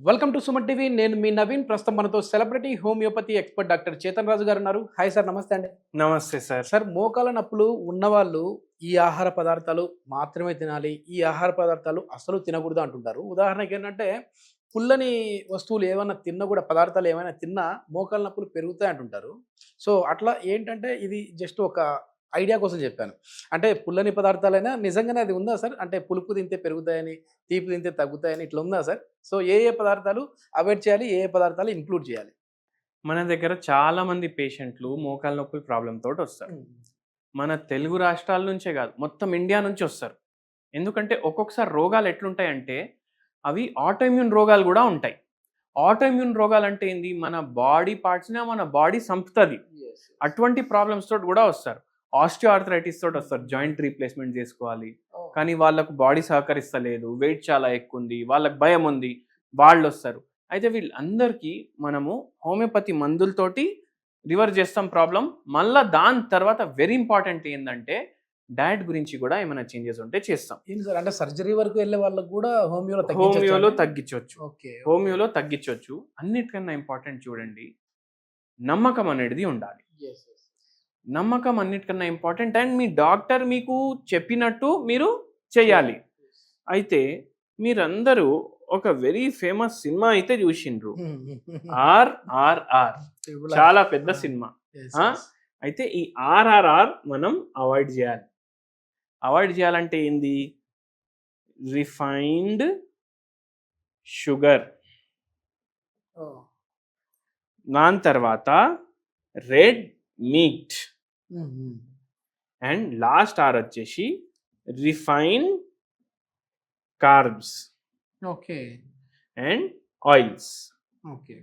Welcome to Suman TV. నేను మీ నవీన్. ప్రస్తుతం మనతో celebrity homoeopathy expert doctor Chetan Raju garu ఉన్నారు. హాయ్ సార్, నమస్తే అండి. నమస్తే సార్. సార్, మోకాల నొప్పులు ఉన్నవాళ్ళు ఈ ఆహార పదార్థాలు మాత్రమే తినాలి, ఈ ఆహార పదార్థాలు అసలు తినకూడదు అంటుంటారు. ఉదాహరణకి ఏంటంటే పుల్లని వస్తువులు ఏమైనా తిన్నా కూడా, పదార్థాలు ఏమైనా తిన్నా మోకాల నొప్పులు పెరుగుతాయి అంటుంటారు. సో అట్లా ఏంటంటే ఇది జస్ట్ ఒక ఐడియా కోసం చెప్పాను. అంటే పుల్లని పదార్థాలైనా నిజంగానే అది ఉందా సార్? అంటే పులుపు తింటే పెరుగుతాయని, తీపి తింటే తగ్గుతాయని ఇట్లా ఉందా సార్? సో ఏ పదార్థాలు అవాయిడ్ చేయాలి, ఏ పదార్థాలు ఇంక్లూడ్ చేయాలి? మన దగ్గర చాలా మంది పేషెంట్లు మోకాల నొప్పుల ప్రాబ్లమ్ తోటి వస్తారు. మన తెలుగు రాష్ట్రాల నుంచే కాదు, మొత్తం ఇండియా నుంచి వస్తారు. ఎందుకంటే ఒక్కొక్కసారి రోగాలు ఎట్లుంటాయంటే అవి ఆటోఇమ్యూన్ రోగాలు కూడా ఉంటాయి. ఆటోఇమ్యూన్ రోగాలు అంటే ఏంది? మన బాడీ పార్ట్స్నే మన బాడీ సంపుతుంది. అటువంటి ప్రాబ్లమ్స్ తోటి కూడా వస్తారు. ఆస్టియోఆర్థరైటిస్ తోటి వస్తారు. జాయింట్ రీప్లేస్మెంట్ చేసుకోవాలి, కానీ వాళ్ళకు బాడీ సహకరిస్తలేదు, వెయిట్ చాలా ఎక్కువ ఉంది, వాళ్ళకి భయం ఉంది, వాళ్ళు వస్తారు. అయితే వీళ్ళందరికీ మనము హోమియోపతి మందులతోటి రివర్స్ చేస్తాం ప్రాబ్లం. మళ్ళీ దాని తర్వాత వెరీ ఇంపార్టెంట్ ఏంటంటే డయట్ గురించి కూడా ఏమైనా చేంజెస్ ఉంటే చేస్తాం. ఏంటి సార్, అంటే సర్జరీ వరకు వెళ్ళే వాళ్ళకు కూడా హోమియోలో తగ్గించవచ్చు. ఓకే, హోమియోలో తగ్గించవచ్చు. అన్నిటికన్నా ఇంపార్టెంట్ చూడండి, నమ్మకం అనేది ఉండాలి. నమ్మకం అన్నిటికన్నా ఇంపార్టెంట్. అండ్ మీ డాక్టర్ మీకు చెప్పినట్టు మీరు చేయాలి. అయితే మీరందరూ ఒక వెరీ ఫేమస్ సినిమా అయితే చూసిండ్రు, RRR. చాలా పెద్ద సినిమా. అయితే ఈ RRR మనం అవాయిడ్ చేయాలి. అవాయిడ్ చేయాలంటే ఏంది? రిఫైన్డ్ షుగర్, దాని తర్వాత red meat, and last are వచ్చేసి refine carbs, okay, and oils. Okay.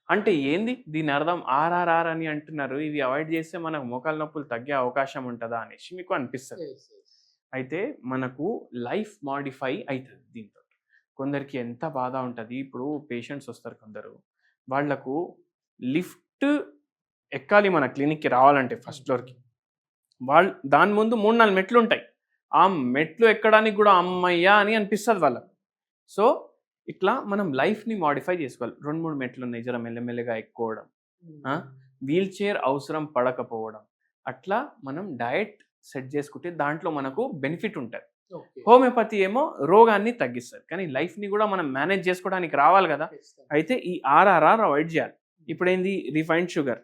అంటే ఏంది దీని అర్థం? RRR అని అంటున్నారు, ఇవి అవాయిడ్ చేస్తే మనకు మోకాల నొప్పులు తగ్గే అవకాశం ఉంటుందా అనేసి మీకు అనిపిస్తుంది. అయితే మనకు లైఫ్ మాడిఫై అవుతుంది దీంతో. కొందరికి ఎంత బాధ ఉంటుంది. ఇప్పుడు పేషెంట్స్ వస్తారు కొందరు, వాళ్లకు లిఫ్ట్ ఎక్కాలి మన క్లినిక్కి రావాలంటే ఫస్ట్ ఫ్లోర్కి. వాళ్ళు దాని ముందు 3-4 మెట్లు ఉంటాయి. ఆ మెట్లు ఎక్కడానికి కూడా అమ్మయ్యా అని అనిపిస్తుంది వాళ్ళకు. సో ఇట్లా మనం లైఫ్ని మాడిఫై చేసుకోవాలి. 2-3 మెట్లు ఉన్నాయి, జర మెల్లమెల్లగా ఎక్కువడం, వీల్ చైర్ అవసరం పడకపోవడం, అట్లా మనం డయట్ సెట్ చేసుకుంటే దాంట్లో మనకు బెనిఫిట్ ఉంటుంది. హోమియోపతి ఏమో రోగాన్ని తగ్గిస్తుంది, కానీ లైఫ్ని కూడా మనం మేనేజ్ చేసుకోవడానికి రావాలి కదా. అయితే ఈ RRR అవాయిడ్ చేయాలి. ఇప్పుడు ఏంది? Refined sugar.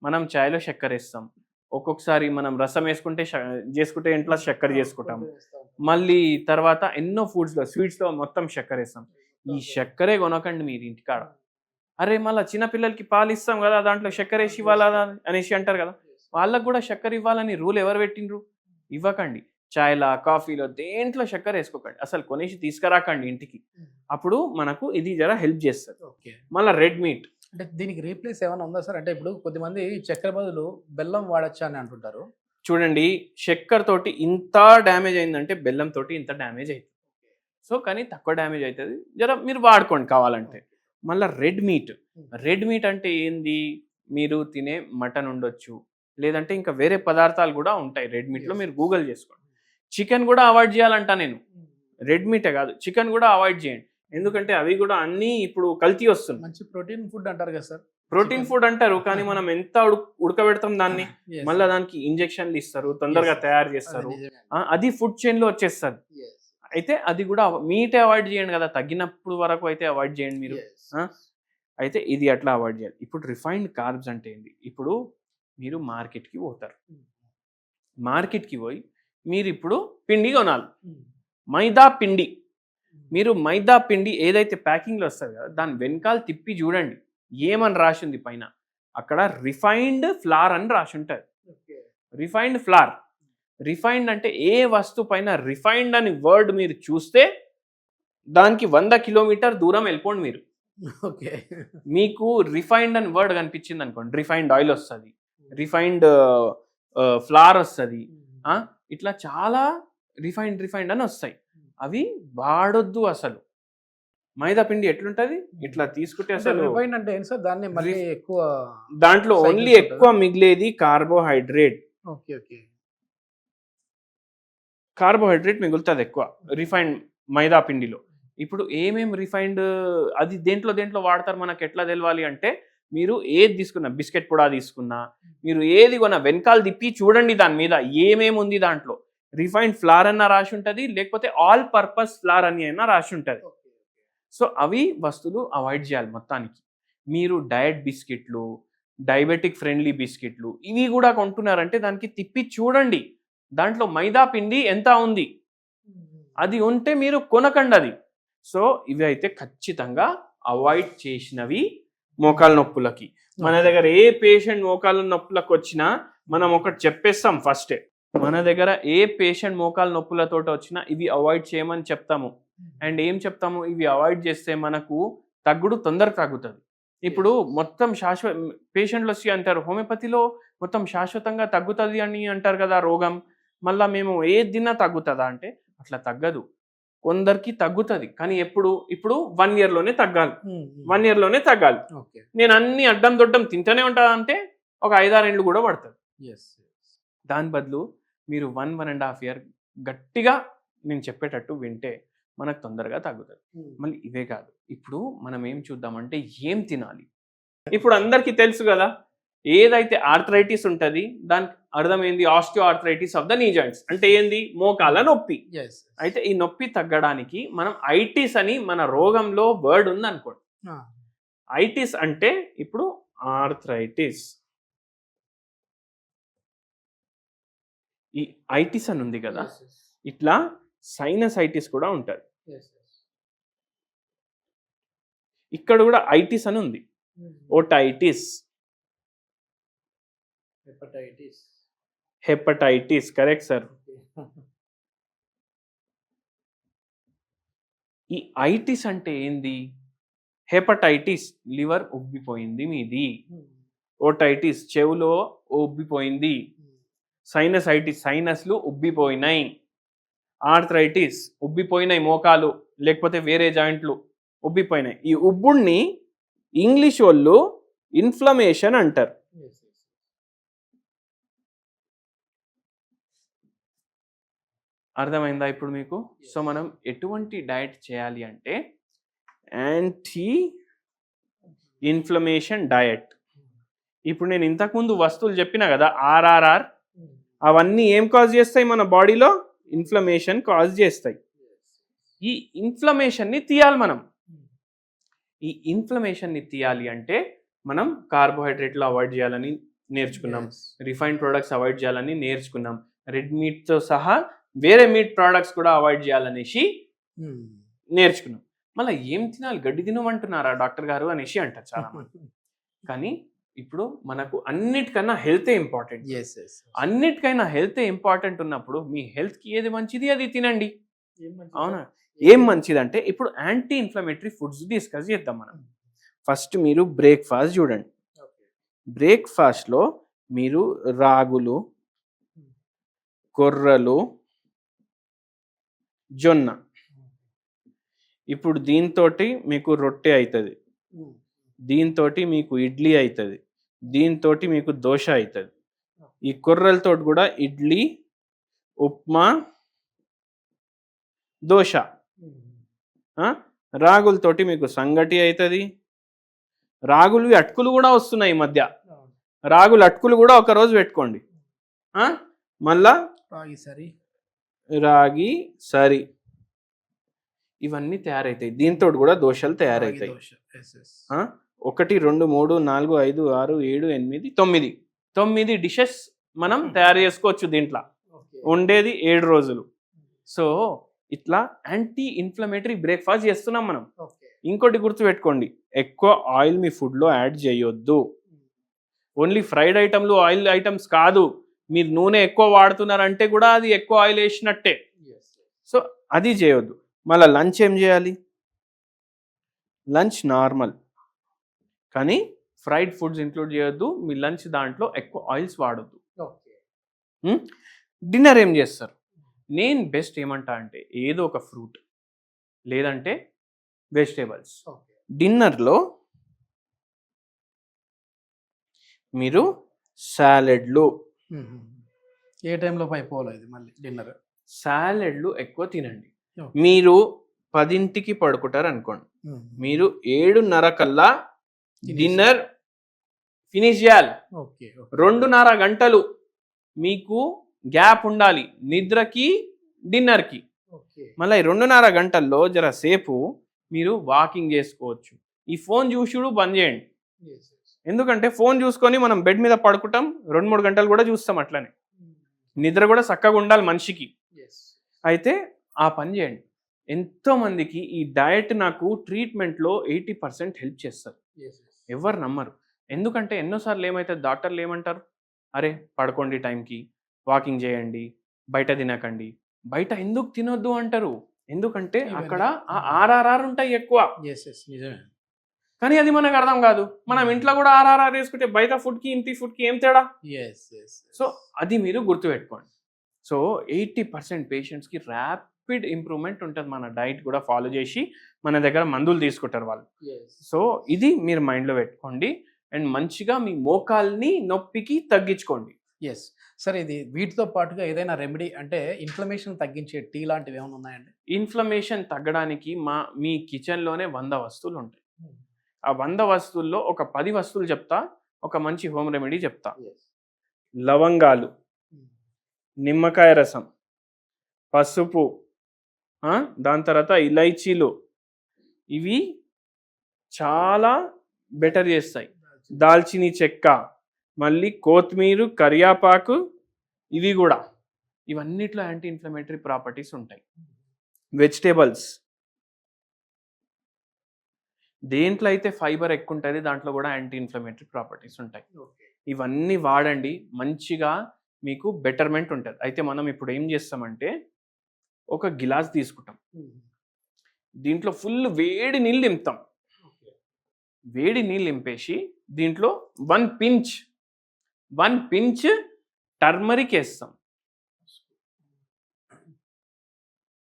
మనం చాయ్లో చక్కెర వేస్తాం, ఒక్కొక్కసారి మనం రసం చేసుకుంటే ఇంట్లో చక్కెర చేసుకుంటాం, మళ్ళీ తర్వాత ఎన్నో ఫుడ్స్లో స్వీట్స్లో మొత్తం చక్కెర వేస్తాం. ఈ చక్కెరే కొనకండి మీరు ఇంటికాడ. అరే మళ్ళీ చిన్నపిల్లలకి పాలు ఇస్తాం కదా, దాంట్లో చక్కెర వేసి ఇవ్వాలా అనేసి అంటారు కదా. వాళ్ళకు కూడా చక్కెర ఇవ్వాలని రూల్ ఎవరు పెట్టిండ్రు? ఇవ్వకండి. చాయ్లా, కాఫీలో దేంట్లో చక్కెర వేసుకోకండి, అసలు కొనేసి తీసుకురాకండి ఇంటికి. అప్పుడు మనకు ఇది జర హెల్ప్ చేస్తుంది. మళ్ళీ రెడ్ మీట్. అంటే దీనికి రీప్లేస్ ఏమైనా ఉందా సార్? అంటే ఇప్పుడు కొద్దిమంది చక్కెర బదులు బెల్లం వాడచ్చా అని అంటుంటారు. చూడండి, చక్కెర తోటి ఇంత డ్యామేజ్ అయిందంటే బెల్లం తోటి ఇంత డ్యామేజ్ అవుతుంది. సో కానీ తక్కువ డ్యామేజ్ అవుతుంది, జర మీరు వాడుకోండి కావాలంటే. మళ్ళీ రెడ్ మీట్. రెడ్ మీట్ అంటే ఏంది? మీరు తినే మటన్ ఉండొచ్చు, లేదంటే ఇంకా వేరే పదార్థాలు కూడా ఉంటాయి రెడ్ మీట్లో, మీరు గూగుల్ చేసుకోండి. చికెన్ కూడా అవాయిడ్ చేయాలంట నేను. రెడ్ మీటే కాదు, చికెన్ కూడా అవాయిడ్ చేయండి. ఎందుకంటే అవి కూడా అన్నీ ఇప్పుడు కల్తీ వస్తుంది. మంచి ప్రోటీన్ ఫుడ్ అంటారు కదా సార్. ప్రోటీన్ ఫుడ్ అంటారు, కానీ మనం ఎంత ఉడకబెడతాం దాన్ని, మళ్ళీ దానికి ఇంజెక్షన్లు ఇస్తారు, తొందరగా తయారు చేస్తారు, అది ఫుడ్ చైన్ లో వచ్చేస్తుంది. అయితే అది కూడా మీటే అవాయిడ్ చేయండి కదా, తగ్గినప్పుడు వరకు అయితే అవాయిడ్ చేయండి మీరు. అయితే ఇది అట్లా అవాయిడ్ చేయాలి. ఇప్పుడు రిఫైన్డ్ కార్బ్స్ అంటే ఏంటి? ఇప్పుడు మీరు మార్కెట్కి పోతారు, మార్కెట్కి పోయి మీరు ఇప్పుడు పిండి కొనాలి, మైదా పిండి. మీరు మైదా పిండి ఏదైతే ప్యాకింగ్లో వస్తుంది కదా, దాని వెనకాల తిప్పి చూడండి ఏమని రాసి ఉంది పైన. అక్కడ రిఫైన్డ్ ఫ్లార్ అని రాసి ఉంటుంది. Refined flower. రిఫైన్డ్ అంటే ఏ వస్తువు పైన రిఫైన్డ్ అని వర్డ్ మీరు చూస్తే దానికి 100 కిలోమీటర్ దూరం వెళ్ళిపోండి మీరు. ఓకే, మీకు రిఫైన్డ్ అని వర్డ్ కనిపించింది అనుకోండి, రిఫైన్డ్ ఆయిల్ వస్తుంది, రిఫైన్డ్ ఫ్లార్ వస్తుంది, ఇట్లా చాలా రిఫైన్డ్ అని వస్తాయి. అవి వాడొద్దు అసలు. మైదా పిండి ఎట్లుంటది? ఇట్లా తీసుకుంటే అసలు రిఫైన్డ్ అంటే ఏంటి సార్? దాన్ని మళ్ళీ ఎక్కువ దాంట్లో ఓన్లీ ఎక్కువ మిగిలేది కార్బోహైడ్రేట్. ఓకే, ఓకే, కార్బోహైడ్రేట్ మిగులుతుంది ఎక్కువ రిఫైన్డ్ మైదా పిండిలో. ఇప్పుడు రిఫైన్డ్ అది దేంట్లో వాడతారు మనకు ఎట్లా తెలవాలి అంటే, మీరు ఏది తీసుకున్నా, బిస్కెట్ పొడా తీసుకున్నా, మీరు ఏది కొన్నా వెనకాల తిప్పి చూడండి దాని మీద ఏమేమి ఉంది దాంట్లో. రిఫైన్డ్ ఫ్లార్ అన్న రాసి ఉంటుంది, లేకపోతే ఆల్ పర్పస్ ఫ్లార్ అని అయినా రాసి ఉంటుంది. సో అవి వస్తువులు అవాయిడ్ చేయాలి మొత్తానికి. మీరు డయట్ బిస్కెట్లు, డయాబెటిక్ ఫ్రెండ్లీ బిస్కెట్లు ఇవి కూడా కొంటున్నారంటే దానికి తిప్పి చూడండి, దాంట్లో మైదా పిండి ఎంత ఉంది, అది ఉంటే మీరు కొనకండి అది. సో ఇవి అయితే ఖచ్చితంగా అవాయిడ్ చేసినవి మోకాళ్ళ నొప్పులకి. మన దగ్గర ఏ పేషెంట్ మోకాళ్ళ నొప్పులకు వచ్చినా మనం ఒకటి చెప్పేస్తాం ఫస్టే. మన దగ్గర ఏ పేషెంట్ మోకాళ్ళ నొప్పులతో వచ్చినా ఇవి అవాయిడ్ చేయమని చెప్తాము. అండ్ ఏం చెప్తాము, ఇవి అవాయిడ్ చేస్తే మనకు తగ్గుడు తొందరగా తగ్గుతుంది. ఇప్పుడు మొత్తం పేషెంట్లు వచ్చి అంటారు హోమియోపతిలో మొత్తం శాశ్వతంగా తగ్గుతుంది అని అంటారు కదా రోగం, మళ్ళీ మేము ఏది తిన్నా తగ్గుతుందా అంటే అట్లా తగ్గదు. కొందరికి తగ్గుతుంది, కానీ ఇప్పుడు 1 yearలోనే తగ్గాలి. 1 yearలోనే తగ్గాలి. నేను అన్ని అడ్డం దొడ్డం తింటూనే ఉంటా అంటే ఒక 5-6 ఏళ్ళు కూడా పడుతుంది. దాని బదులు మీరు 1.5 year గట్టిగా నేను చెప్పేటట్టు వింటే మనకు తొందరగా తగ్గుతుంది. మళ్ళీ ఇవే కాదు, ఇప్పుడు మనం ఏం చూద్దామంటే ఏం తినాలి. ఇప్పుడు అందరికీ తెలుసు కదా, ఏదైతే ఆర్థరైటిస్ ఉంటుంది దానికి అర్థం ఏంది, ఆస్టియో ఆర్థరైటిస్ ఆఫ్ ద నీ జాయింట్స్ అంటే ఏంది, మోకాల నొప్పి. అయితే ఈ నొప్పి తగ్గడానికి మనం ఐటిస్ అని మన రోగంలో వర్డ్ ఉంది అనుకోండి. ఐటిస్ అంటే ఇప్పుడు ఆర్థరైటిస్, ఈ ఐటిస్ అని ఉంది కదా, ఇట్లా సైనసైటిస్ కూడా ఉంటుంది. ఇక్కడ కూడా ఐటిస్ అని ఉంది, ఓటైటిస్, హెపటైటిస్, కరెక్ట్ సార్. ఈ ఐటిస్ అంటే ఏంది, హెపటైటిస్ లివర్ ఉబ్బిపోయింది మీది, ఓటైటిస్ చెవులో ఉబ్బిపోయింది, సైనసైటిస్ సైనస్లు ఉబ్బిపోయినాయి, ఆర్థరైటిస్ ఉబ్బిపోయినాయి మోకాలు లేకపోతే వేరే జాయింట్లు ఉబ్బిపోయినాయి. ఈ ఉబ్బుడిని ఇంగ్లీష్ వాళ్ళు ఇన్ఫ్లమేషన్ అంటారు. అర్థమైందా ఇప్పుడు మీకు? సో మనం ఎటువంటి డయట్ చేయాలి అంటే యాంటీ ఇన్ఫ్లమేషన్ డయట్. ఇప్పుడు నేను ఇంతకుముందు వస్తువులు చెప్పినా కదా, ఆర్ఆర్ఆర్, అవన్నీ ఏం కాజ్ చేస్తాయి మన బాడీలో, ఇన్ఫ్లమేషన్ కాజ్ చేస్తాయి. ఈ ఇన్ఫ్లమేషన్ని తీయాలి మనం. ఈ ఇన్ఫ్లమేషన్ని తీయాలి అంటే మనం కార్బోహైడ్రేట్లు అవాయిడ్ చేయాలని నేర్చుకున్నాం, రిఫైన్డ్ ప్రొడక్ట్స్ అవాయిడ్ చేయాలని నేర్చుకున్నాం, రెడ్ మీట్తో సహా వేరే మీట్ ప్రోడక్ట్స్ కూడా అవాయిడ్ చేయాలనేసి నేర్చుకున్నాం. మళ్ళీ ఏం తినాలి, గడ్డి తినమంటున్నారా డాక్టర్ గారు అనేసి అంటారు చాలా మంది. కానీ ఇప్పుడు మనకు అన్నిటికన్నా హెల్తే ఇంపార్టెంట్. అన్నిటికైనా హెల్తే ఇంపార్టెంట్ ఉన్నప్పుడు మీ హెల్త్కి ఏది మంచిది అది తినండి. అవునా? ఏం మంచిది అంటే ఇప్పుడు యాంటీ ఇన్ఫ్లమేటరీ ఫుడ్స్ డిస్కస్ చేద్దాం మనం. ఫస్ట్ మీరు బ్రేక్ఫాస్ట్ చూడండి. బ్రేక్ఫాస్ట్లో మీరు రాగులు, కొర్రలు, జొన్న, ఇప్పుడు దీంతో మీకు రొట్టె అవుతుంది, దీంతో మీకు ఇడ్లీ అవుతుంది, దీంతో మీకు దోశ అవుతుంది. ఈ కొర్రలతో కూడా ఇడ్లీ, ఉప్మా, దోశ. రాగులతోటి మీకు సంగటి అవుతుంది. రాగులు అటుకులు కూడా వస్తున్నాయి ఈ మధ్య, రాగులు అటుకులు కూడా ఒకరోజు పెట్టుకోండి. మళ్ళా రాగి సరి, ఇవన్నీ తయారవుతాయి. దీంతో కూడా దోశలు తయారవుతాయి. 1, 2, 3, 4, 5, 6, 7, 8, 9 డిషెస్ మనం తయారు చేసుకోవచ్చు. దీంట్లో ఉండేది 7 రోజులు. సో ఇట్లా యాంటీ ఇన్ఫ్లమేటరీ బ్రేక్ఫాస్ట్ చేస్తున్నాం మనం. ఇంకోటి గుర్తుపెట్టుకోండి, ఎక్కువ ఆయిల్ మీ ఫుడ్లో యాడ్ చేయొద్దు. ఓన్లీ ఫ్రైడ్ ఐటమ్లు, ఆయిల్ ఐటమ్స్ కాదు, మీరు నూనె ఎక్కువ వాడుతున్నారంటే కూడా అది ఎక్కువ ఆయిల్ వేసినట్టే. సో అది చేయొద్దు. మళ్ళీ లంచ్ ఏం చేయాలి, లంచ్ నార్మల్, కానీ ఫ్రైడ్ ఫుడ్స్ ఇంక్లూడ్ చేయొద్దు. మీ లంచ్ దాంట్లో ఎక్కువ ఆయిల్స్ వాడొద్దు. డిన్నర్ ఏం చేస్తారు, నేను బెస్ట్ ఏమంటా అంటే ఏదో ఒక ఫ్రూట్ లేదంటే వెజిటేబుల్స్. డిన్నర్లో మీరు సాలెడ్లు, ఏ టైంలో అయిపోవాలి మళ్ళీ డిన్నర్, సాలెడ్లు ఎక్కువ తినండి. మీరు 10కి పడుకుంటారు అనుకోండి, మీరు 7:30 కల్లా డిన్నర్ ఫినిష్ చేయాలి. 2.5 గంటలు మీకు గ్యాప్ ఉండాలి నిద్రకి డిన్నర్కి. మళ్ళీ 2.5 గంటల్లో జర సేపు మీరు వాకింగ్ చేసుకోవచ్చు. ఈ ఫోన్ చూసుడు బంద్ చేయండి. ఎందుకంటే ఫోన్ చూసుకొని మనం బెడ్ మీద పడుకుంటాం, 2-3 గంటలు కూడా చూస్తాం. అట్లనే నిద్ర కూడా చక్కగా ఉండాలి మనిషికి. అయితే ఆ పని చేయండి. ఎంతో మందికి ఈ డయట్ నాకు ట్రీట్మెంట్లో 80% హెల్ప్ చేస్తారు. ఎవరు నమ్మరు. ఎందుకంటే ఎన్నోసార్లు ఏమైతే డాక్టర్లు ఏమంటారు, అరే పడుకోండి టైంకి, వాకింగ్ చేయండి, బయట తినకండి. బయట ఎందుకు తినొద్దు అంటారు? ఎందుకంటే అక్కడ ఆ ఆర్ఆర్ఆర్ ఉంటాయి ఎక్కువ. నిజమే. కానీ అది మనకు అర్థం కాదు. మనం ఇంట్లో కూడా ఆర్ఆర్ఆర్ వేసుకుంటే బయట ఫుడ్కి ఇంటి ఫుడ్కి ఏం తేడా? సో అది మీరు గుర్తుపెట్టుకోండి. సో 80% పేషెంట్స్కి ర్యాపిడ్ ఇంప్రూవ్మెంట్ ఉంటుంది మన డైట్ కూడా ఫాలో చేసి మన దగ్గర మందులు తీసుకుంటారు వాళ్ళు. సో ఇది మీరు మైండ్లో పెట్టుకోండి అండ్ మంచిగా మీ మోకాల్ని నొప్పికి తగ్గించుకోండి. సరే, ఇది వీటితో పాటుగా ఏదైనా రెమెడీ అంటే ఇన్ఫ్లమేషన్ తగ్గించే టీ లాంటివి ఏమైనా ఉన్నాయండి? ఇన్ఫ్లమేషన్ తగ్గడానికి మీ కిచెన్లోనే 100 వస్తువులు ఉంటాయి. ఆ 100 వస్తువుల్లో ఒక 10 వస్తువులు చెప్తా, ఒక మంచి హోమ్ రెమెడీ చెప్తా. లవంగాలు, నిమ్మకాయ రసం, పసుపు, దాని తర్వాత ఇలైచీలు, ఇవి చాలా బెటర్ చేస్తాయి. దాల్చిని చెక్క, మళ్ళీ కొత్తిమీర, కరియాపాకు, ఇవి కూడా ఇవన్నిట్లో యాంటీ ఇన్ఫ్లమేటరీ ప్రాపర్టీస్ ఉంటాయి. వెజిటేబుల్స్, దేంట్లో అయితే ఫైబర్ ఎక్కువ ఉంటుంది దాంట్లో కూడా యాంటీ ఇన్ఫ్లమేటరీ ప్రాపర్టీస్ ఉంటాయి. ఇవన్నీ వాడండి, మంచిగా మీకు బెటర్మెంట్ ఉంటుంది. అయితే మనం ఇప్పుడు ఏం చేస్తామంటే ఒక గిలాస్ తీసుకుంటాం, దీంట్లో ఫుల్ వేడి నీళ్ళు నింపుతాం. వేడి నీళ్ళు నింపేసి దీంట్లో 1 పించ్ టర్మరిక్ వేస్తాం.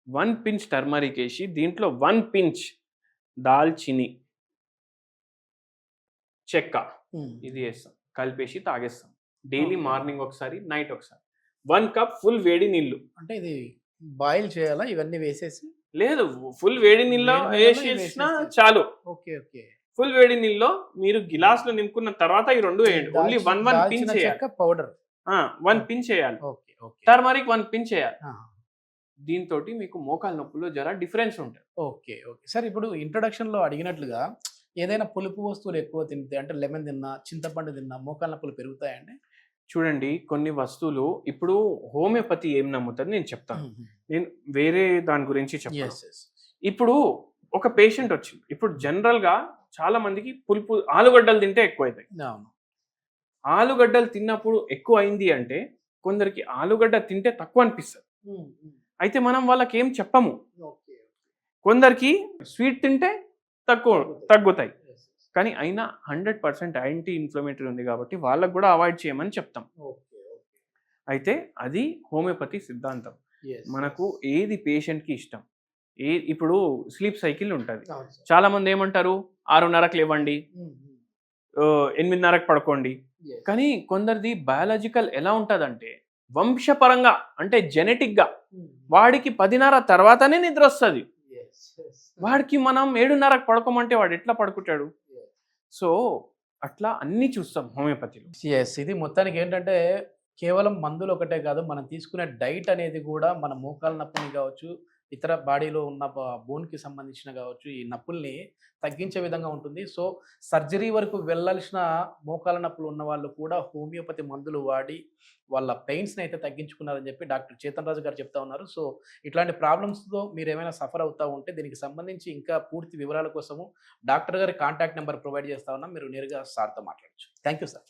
1 పించ్ టర్మరిక్ వేసి దీంట్లో 1 పించ్ దాల్చిని చెక్క ఇది వేస్తాం, కలిపేసి తాగేస్తాం. డైలీ మార్నింగ్ ఒకసారి, నైట్ ఒకసారి. 1 కప్ ఫుల్ వేడి నీళ్ళు. అంటే ఇది బాయిల్ చేయాలా ఇవన్నీ వేసేసి? లేదు, ఫుల్ వేడి నీళ్ళలో వేసేసినా చాలు. ఫుల్ వేడి నీళ్ళలో మీరు గిలాస్ లో నింపుకున్న తర్వాత ఈ 2 వేయండి. ఓన్లీ 1 పించ్ చేయాలి. పౌడర్ 1 పించ్ చేయాలి. టర్మరిక్ 1 పించ్ చేయాలి. దీంతో మీకు మోకాలు నొప్పుల్లో జర డిఫరెన్స్ ఉంటుంది. ఓకే. సార్, ఇప్పుడు ఇంట్రొడక్షన్ లో అడిగినట్లుగా ఏదైనా పులుపు వస్తువులు ఎక్కువ తింటే, అంటే లెమన్ తిన్నా, చింతపండు తిన్నా మోకాలు నొప్పులు పెరుగుతాయండి? చూడండి, కొన్ని వస్తువులు ఇప్పుడు హోమియోపతి ఏం నమ్ముతుంది నేను చెప్తాను. నేను వేరే దాని గురించి చెప్తాను. ఇప్పుడు ఒక పేషెంట్ వచ్చింది. ఇప్పుడు జనరల్ గా చాలా మందికి పులుపు ఆలుగడ్డలు తింటే ఎక్కువ అవుతాయి. ఆలుగడ్డలు తిన్నప్పుడు ఎక్కువ అయింది అంటే కొందరికి ఆలుగడ్డ తింటే తక్కువ అనిపిస్తుంది. అయితే మనం వాళ్ళకి ఏం చెప్పము. కొందరికి స్వీట్ తింటే తగ్గుతాయి, కానీ అయినా 100% యాంటీ ఇన్ఫ్లమేటరీ ఉంది కాబట్టి వాళ్ళకు కూడా అవాయిడ్ చేయమని చెప్తాం. అయితే అది హోమియోపతి సిద్ధాంతం. మనకు ఏది పేషెంట్కి ఇష్టం. ఇప్పుడు స్లీప్ సైకిల్ ఉంటుంది. చాలా మంది ఏమంటారు 6:30కి లేవండి, 8:30కి పడుకోండి. కానీ కొందరిది బయాలజికల్ ఎలా ఉంటుందంటే వంశపరంగా, అంటే జెనెటిక్ గా వాడికి 10:30 తర్వాతనే నిద్ర వస్తుంది. వాడికి మనం 7:30కి పడుకోమంటే వాడు ఎట్లా పడుకుంటాడు? సో అట్లా అన్ని చూస్తాం హోమియోపతిలో. ఇది మొత్తానికి ఏంటంటే కేవలం మందులు ఒకటే కాదు, మనం తీసుకునే డైట్ అనేది కూడా మన మోకాల నొప్పిని కావచ్చు, ఇతర బాడీలో ఉన్న బోన్కి సంబంధించిన కావచ్చు, ఈ నొప్పుల్ని తగ్గించే విధంగా ఉంటుంది. సో సర్జరీ వరకు వెళ్ళాల్సిన మోకాల నొప్పులు ఉన్న వాళ్ళు కూడా హోమియోపతి మందులు వాడి వాళ్ళ పెయిన్స్ని అయితే తగ్గించుకున్నారని చెప్పి డాక్టర్ చేతన్ రాజు గారు చెప్తా ఉన్నారు. సో ఇట్లాంటి ప్రాబ్లమ్స్తో మీరు ఏమైనా సఫర్ అవుతూ ఉంటే దీనికి సంబంధించి ఇంకా పూర్తి వివరాల కోసము డాక్టర్ గారి కాంటాక్ట్ నెంబర్ ప్రొవైడ్ చేస్తా ఉన్నాం. మీరు నేరుగా సార్తో మాట్లాడచ్చు. Thank you sir.